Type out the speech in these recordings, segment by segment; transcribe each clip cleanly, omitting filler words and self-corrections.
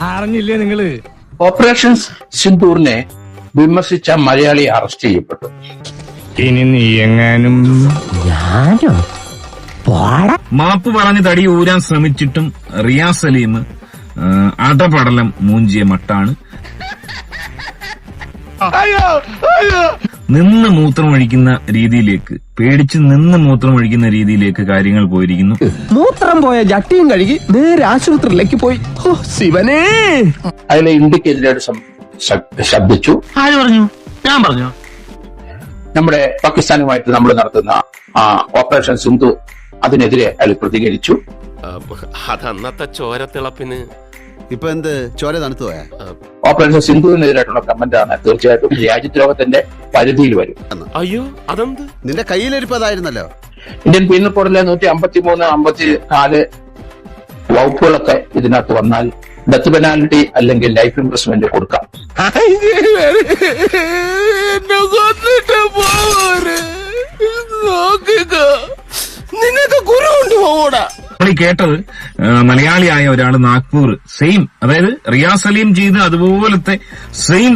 അറിഞ്ഞില്ലേ നിങ്ങള്? ഓപ്പറേഷൻ സിന്ദൂറിനെ വിമർശിച്ച മലയാളി അറസ്റ്റ് ചെയ്യപ്പെട്ടു. ഇനി നീ എങ്ങാനും മാപ്പ് പറഞ്ഞ് തടി ഊരാൻ ശ്രമിച്ചിട്ടും റിയാസ് സലീം അടപടലം മൂഞ്ചിയ മട്ടാണ്. നിന്ന് മൂത്രമൊഴിക്കുന്ന രീതിയിലേക്ക്, പേടിച്ച് നിന്ന് മൂത്രമൊഴിക്കുന്ന രീതിയിലേക്ക് കാര്യങ്ങൾ പോയിരിക്കുന്നു. മൂത്രം പോയ ജട്ടിയും കഴുകി നേരെ ആശുപത്രിയിലേക്ക് പോയി. ശിവനേ, അതിലെ ഇന്ത്യക്കെതിരെ ശബ്ദിച്ചു. ആര് പറഞ്ഞു? ഞാൻ പറഞ്ഞു. നമ്മുടെ പാകിസ്ഥാനുമായിട്ട് നമ്മൾ നടത്തുന്ന ഓപ്പറേഷൻ സിന്ധു അതിനെതിരെ അയാൾ പ്രതികരിച്ചു. അതന്നത്തെ ചോരത്തിളപ്പിന് ഇപ്പൊ എന്ത് ചോര തണുത്തു പോയാ? ഓപ്പറേഷൻ സിന്ധുവിനെതിരായിട്ടുള്ള കമന്റാണ്. തീർച്ചയായിട്ടും രാജ്യദ്രോഹത്തിന്റെ പരിധിയിൽ വരും. അയ്യോ അതെന്ത്? നിന്റെ കയ്യിലിരിപ്പതായിരുന്നല്ലോ. ഇന്ത്യൻ പീനൽ കോഡിലെ 153, 54 വകുപ്പുകളൊക്കെ ഇതിനകത്ത് വന്നാൽ ഡെത്ത് പെനാൽറ്റി അല്ലെങ്കിൽ ലൈഫ് ഇംപ്രസ്മെന്റ് കൊടുക്കാം. നിങ്ങൾക്ക് ഗുരു കൊണ്ട് പോകൂടാ. നമ്മൾ ഈ കേട്ടത് മലയാളിയായ ഒരാൾ നാഗ്പൂർ സെയിം, അതായത് റിയാസ് സലീം ചെയ്ത് അതുപോലത്തെ സെയിം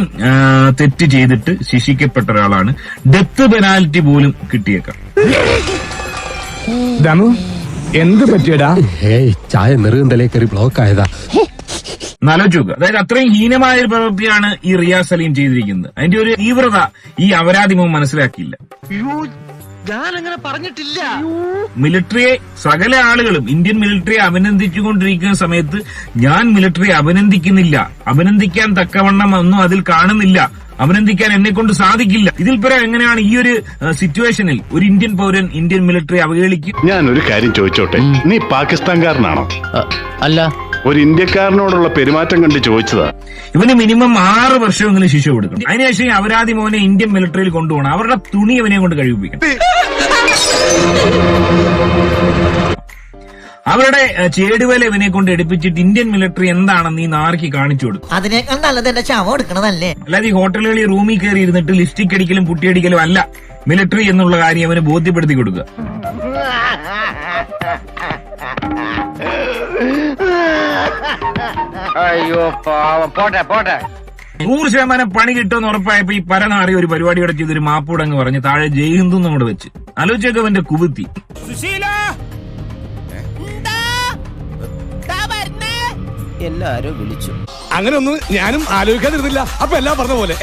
തെറ്റ് ചെയ്തിട്ട് ശിക്ഷിക്കപ്പെട്ട ഒരാളാണ്. ഡെത്ത് പെനാൽറ്റി പോലും കിട്ടിയേക്കാം. ദമു എന്ത് പറ്റിയടാ? ചായ നെറുകന്തലേ കയറി ബ്ലോക്ക് ആയതാ. ആലോചിക്കുക, അതായത് അത്രയും ഹീനമായ ഒരു പ്രവൃത്തിയാണ് ഈ റിയാസ് സലീം ചെയ്തിരിക്കുന്നത്. അതിന്റെ ഒരു തീവ്രത ഈ അപരാധിമോ മനസ്സിലാക്കിയില്ല. ഞാനങ്ങനെ പറഞ്ഞിട്ടില്ല. മിലിറ്ററിയെ സകല ആളുകളും ഇന്ത്യൻ മിലിറ്ററിയെ അഭിനന്ദിച്ചുകൊണ്ടിരിക്കുന്ന സമയത്ത് ഞാൻ മിലിറ്ററിയെ അഭിനന്ദിക്കുന്നില്ല, അഭിനന്ദിക്കാൻ തക്കവണ്ണം ഒന്നും അതിൽ കാണുന്നില്ല, അഭിനന്ദിക്കാൻ എന്നെ കൊണ്ട് സാധിക്കില്ല. ഇതിൽ പരം എങ്ങനെയാണ് ഈ ഒരു സിറ്റുവേഷനിൽ ഒരു ഇന്ത്യൻ പൗരൻ ഇന്ത്യൻ മിലിറ്ററി അവഹേളിക്കും? ഞാൻ ഒരു കാര്യം ചോദിച്ചോട്ടെ, നീ പാകിസ്ഥാൻകാരനാണോ? അല്ല, ഒരു ഇന്ത്യക്കാരനോടുള്ള പെരുമാറ്റം കണ്ട് ചോദിച്ചതാ. ഇവന് മിനിമം 6 വർഷമെങ്കിലും ശിക്ഷ കൊടുക്കണം. അതിനുശേഷം ഈ അപരാധി മോനെ ഇന്ത്യൻ മിലിറ്ററിയിൽ കൊണ്ടുപോകണം. അവരുടെ തുണി ഇവനെ കൊണ്ട് കഴിപ്പിക്കണം. അവരുടെ ചേടുവല ഇവനെ കൊണ്ട് എടുപ്പിച്ചിട്ട് ഇന്ത്യൻ മിലിറ്ററി എന്താണെന്ന് ഈ നാർക്കി കാണിച്ചു കൊടുക്കും. അതിനേക്കാൾ നല്ലത് എന്റെ ശവം എടുക്കണതല്ലേ. അല്ലാതെ ഈ ഹോട്ടലുകളിൽ റൂമിൽ കയറി ഇരുന്നിട്ട് ലിപ്സ്റ്റിക് അടിക്കലും പുട്ടിയടിക്കലും അല്ല മിലിറ്ററി എന്നുള്ള കാര്യം അവന് ബോധ്യപ്പെടുത്തി കൊടുക്കുക. അയ്യോ പാവം. പോട്ടെ 100% പണി കിട്ടുമെന്ന് ഉറപ്പായപ്പോ ഈ പരനാറി ഒരു പരിപാടിയോടെ ചെയ്തൊരു മാപ്പൂടങ്ങ് പറഞ്ഞ് താഴെ ജയ്ഹിന്ദു അങ്ങോട്ട് വെച്ച് ആലോചിച്ചൊക്കെ അവന്റെ കുബുത്തി. എല്ലാരും വിളിച്ചു. അങ്ങനെ ഒന്നും ഞാനും ആലോചിക്കാതിരുന്നില്ല. അപ്പൊ എല്ലാം പറഞ്ഞ പോലെ